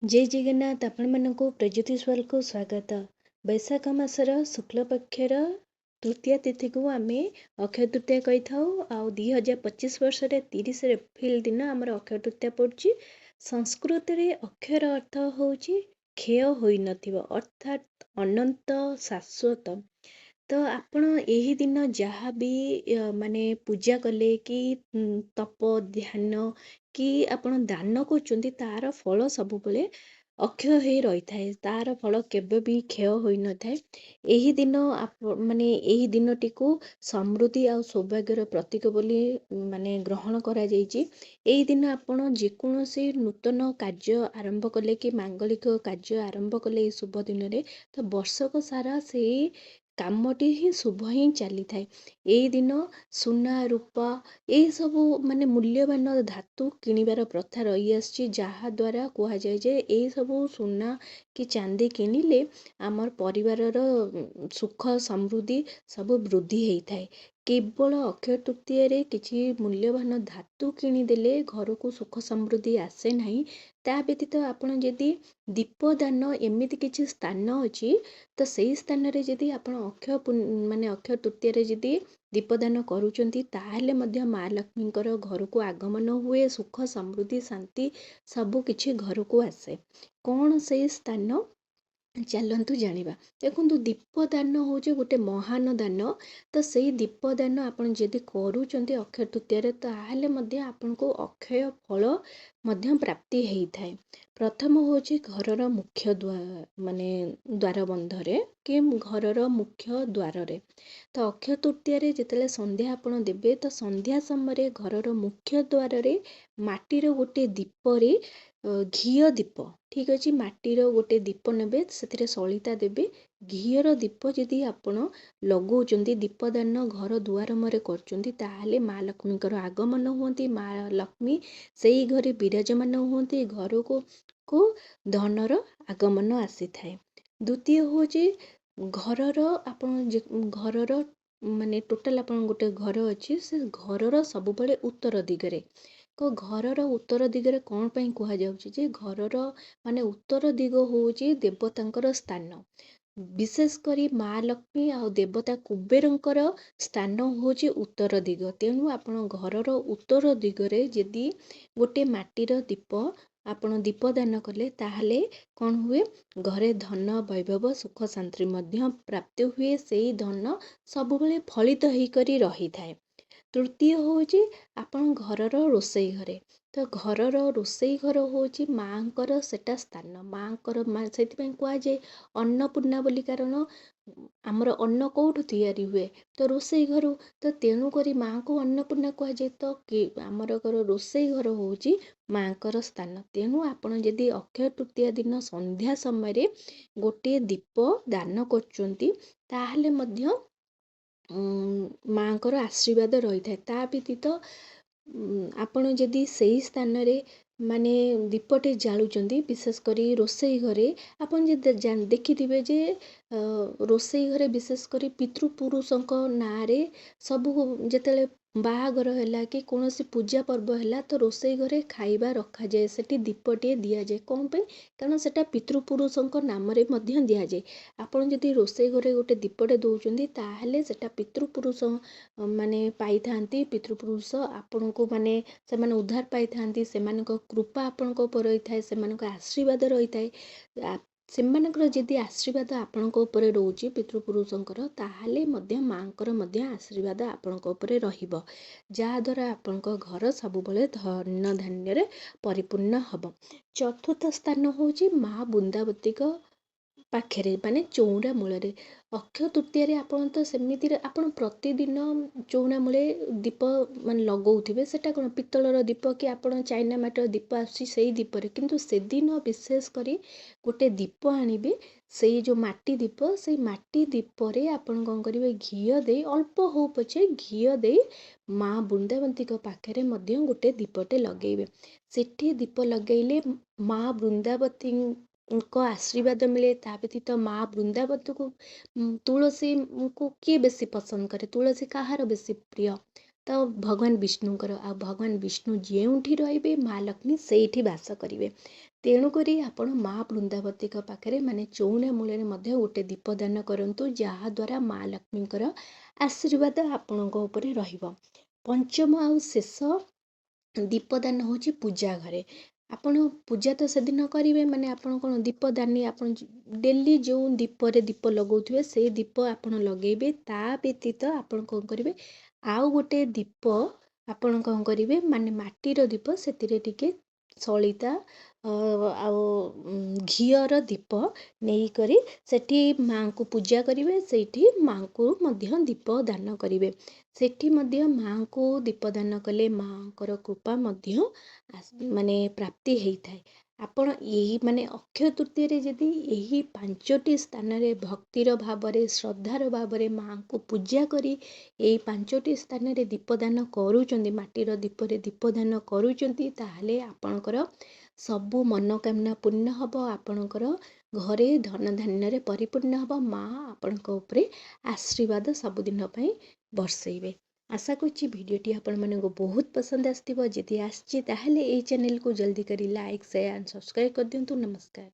जय जगन्नाथ आपको प्रज्योतिश्वर को स्वागत। बैशाख मासर शुक्ल पक्षर तृतीया तिथि को आम अक्षय तृतीया कही था। 2025 वर्ष 30 एप्रिल दिन आमर अक्षय तृतीया पड़ी। संस्कृत रे अक्षर अर्थ हूँ क्षय हो न अर्थात अनंत शाश्वत। तो आपण यही दिन जहाँ भी माने पूजा कले कि तप ध्यान कि आपण दान कर तार फल सबुबले अक्षय हो रही थाए, तार फल केबे भी क्षय हो न थाए। यही दिन माने यही दिनटी को समृद्धि आ सौभाग्यर प्रतीक बोली माने ग्रहण करा जाइछि। एही दिन आपण जेकोसी नूतन कार्य आरंभ कले कि मांगलिक कार्य आरंभ कले शुभ दिन रे तो वर्षक सारा से कामटी ही शुभ ही चली थाए। एही दिन सुना रूपा यही सबू माने मूल्यवान धातु किणिबार प्रथा रही आछि, जहा द्वारा कह जाए जे यही सबू सुना कि चांदी किणिले आमर परिवारर सुख समृद्धि सब वृद्धि होता है। केवल अक्षय तृतीय किसी मूल्यवान धातु किणीदेले घर को सुख समृद्धि आसे नहीं। ता व्यतीत आपण जदि दीपदान एमती किसी स्थान अच्छी तो सही स्थान रे जदि आपण अक्षय माने अक्षय तृतीय जदि दीपदान करूचंती ताहले मध्य माँ लक्ष्मीकर घर को आगमन हुए, सुख समृद्धि शांति सबु किछि घर को आसे। कौन से स्थान चलतु जानिबा। देखु दीपदान हूँ गोटे महान दान। तो सही दीपदान आपन जदि करूचंती अक्षय तृतीय ताहले मध्य आपन को अक्षय फल मध्य प्राप्ति होता है। प्रथम हूँ घरर मुख्य माने द्वार बंधरे कि घरर मुख्य द्वार रे। तो अक्षय तृतीय जिते संध्या आपन देबे तो संध्या समय घरर मुख्य द्वार रे माटीर गोटे दीपरे घीय दीप ठीक अच्छे माटीर गोटे दीप नेबे से सलिता देबे। घीयर दीप जदि आपण लगौचंती दीपदान घर दुआर मुहरे करचंती ताहले माँ लक्ष्मीकर आगमन हुंती। माँ लक्ष्मी सेई घरे विराजमान हुंती, घर को धनर आगमन आसी थाए। द्वितीय हूँ घरर आपण घरर माने टोटाल आपण गोटे घर अच्छी से घरर सबुबले उत्तर दिगरे को घरर उत्तर दिगरे कौन पाई कह जाउछि जे घरर माने उत्तर दिग होउछि देवतांकर स्थान। विशेष करी माँ लक्ष्मी आ देवता कुबेरंकर स्थान होउछि उत्तर दिग। तेणु आपण घरर उत्तर दिगरे जदि गोटे माटीर दीप आपण दीपदान कले ताहले कौन हुए घरे धन वैभव सुख शांति मध्य प्राप्त हुए। सेई धन सबुबले फलित होइकरी रही थाए। तृतीय हूँ आपण घरर रोसई घरे। तो घरर रोसई घर हूँ माँकर सेटा स्थान। माँकर से कह जाए अन्नपूर्णा बोली, कारण आमर अन्न कौटू तैयारी हुए तो रोसई घर। तो तेणुक माँ को अन्नपूर्णा कह जाए। तो कि आमर घर रोसई घर हूँ माँकर स्थान। तेणु आपण जदि अक्षय तृतीया दिन संध्या समय गोटे दीप दान करचंती ताहले मध्य माँकर आशीर्वाद रही थाए। ता व्यतीत आपण जदि सही स्थान रे माने दीपटे जालुचंती विशेष करी रोसई घरे आपण जे देखिथिबे जे रोसई घरे विशेष करी पितृपुरुषंक नाँ रे सबु जेतेले बाहागर हैला कि कौनसी पूजा पर्व हैला तो रोसई घरे खाइबा रखा जाए, सेठी दीपटे दिया जाए। कौन पे कारण सेटा पितृपुरुषंक नाम रे मध्य दिया जाए। आपण जदि रोसई घरे गोटे दीपटे दउचंती ताहले सेटा पितृपुरुष माने पाई थांती। पितृपुरुष आपण को माने से माने उद्धार पाई थांती, सेमानक कृपा आपण को ऊपर रही थाए, सेमानक आशीर्वाद रही थाए। सेमानकर जदि आशीर्वाद आपणक ऊपर रोचे पितृपुरुषंकर ताहले मध्य माँकर मध्य आशीर्वाद आपणक ऊपर रहिबो, जहा द्वारा आपणक घर सबुबले धन धान्य परिपूर्ण हब। चतुर्थ स्थान होची माँ बृंदावती पाखे माने चौरा मूल। अक्षय तृतीय आपण तो सेमिति आपण प्रतिदिन चौरा मूले दीप माने लगौथिबे। सेटा कोन पित्तलर दीप कि आपण चाइना माटर दीप आसी सेई दीपरे, किंतु से दिन विशेष करी गोटे दीप आनिबे। सेई जो माटी दीप सेई माटी दीपरे आपण कोन करिवे घियो दे अल्प हो पछे घियो दे माँ बृंदावती पाखे मध्य गोटे दीपटे लगेइबे। सेठी दीप लगेइले माँ बृंदावती को आशीर्वाद मिले। ता व्यतीत माँ बृंदावती को तुलसी को किए बेसी पसंद करे, तुलसी कहार बेसी प्रिय ତ ଭଗବାନ ବିଷ୍ଣୁଙ୍କର, ଆଉ ଭଗବାନ ବିଷ୍ଣୁ ଯେଉଁଠି ରହିବେ ମା ଲକ୍ଷ୍ମୀ ସେଇଠି ବାସ କରିବେ। ତେଣୁକରି ଆପଣ ମା ବୃନ୍ଦାବତୀଙ୍କ ପାଖରେ ମାନେ ଚଉରା ମୂଳରେ ମଧ୍ୟ ଗୋଟେ ଦୀପଦାନ କରନ୍ତୁ, ଯାହାଦ୍ୱାରା ମା ଲକ୍ଷ୍ମୀଙ୍କର ଆଶୀର୍ବାଦ ଆପଣଙ୍କ ଉପରେ ରହିବ। ପଞ୍ଚମ ଆଉ ଶେଷ ଦୀପଦାନ ହେଉଛି ପୂଜା ଘରେ। ଆପଣ ପୂଜା ତ ସେଦିନ କରିବେ, ମାନେ ଆପଣ କ'ଣ ଦୀପଦାନୀ, ଆପଣ ଡେଲି ଯେଉଁ ଦୀପରେ ଦୀପ ଲଗାଉଥିବେ ସେଇ ଦୀପ ଆପଣ ଲଗାଇବେ। ତା ବ୍ୟତୀତ ଆପଣ କ'ଣ କରିବେ, ଆଉ ଗୋଟେ ଦୀପ ଆପଣ କ'ଣ କରିବେ, ମାନେ ମାଟିର ଦୀପ, ସେଥିରେ ଟିକେ ସଳିତା ଆଉ ଘିଅର ଦୀପ ନେଇକରି ସେଠି ମାଙ୍କୁ ପୂଜା କରିବେ। ସେଇଠି ମାଙ୍କୁ ମଧ୍ୟ ଦୀପ ଦାନ କରିବେ। ସେଠି ମଧ୍ୟ ମାଙ୍କୁ ଦୀପଦାନ କଲେ ମାଙ୍କର କୃପା ମଧ୍ୟ ମାନେ ପ୍ରାପ୍ତି ହେଇଥାଏ। ଆପଣ ଏହି ମାନେ ଅକ୍ଷୟ ତୃତୀୟାରେ ଯଦି ଏହି 5ଟି ସ୍ଥାନରେ ଭକ୍ତିର ଭାବରେ ଶ୍ରଦ୍ଧାର ଭାବରେ ମାଙ୍କୁ ପୂଜା କରି ଏଇ 5ଟି ସ୍ଥାନରେ ଦୀପଦାନ କରୁଛନ୍ତି, ମାଟିର ଦୀପରେ ଦୀପଦାନ କରୁଛନ୍ତି, ତାହେଲେ ଆପଣଙ୍କର ସବୁ ମନୋକାମନା ପୂର୍ଣ୍ଣ ହେବ। ଆପଣଙ୍କର ଘରେ ଧନ ଧାନ୍ୟରେ ପରିପୂର୍ଣ୍ଣ ହେବ। ମା ଆପଣଙ୍କ ଉପରେ ଆଶୀର୍ବାଦ ସବୁଦିନ ପାଇଁ ବର୍ଷେଇବେ। ଆଶା କରୁଛି ଭିଡ଼ିଓଟି ଆପଣମାନଙ୍କୁ ବହୁତ ପସନ୍ଦ ଆସିଥିବ। ଯଦି ଆସିଛି ତାହେଲେ ଏଇ ଚ୍ୟାନେଲକୁ ଜଲ୍ଦି କରି ଲାଇକ୍, ସେୟାର, ସବସ୍କ୍ରାଇବ୍ କରିଦିଅନ୍ତୁ। ନମସ୍କାର।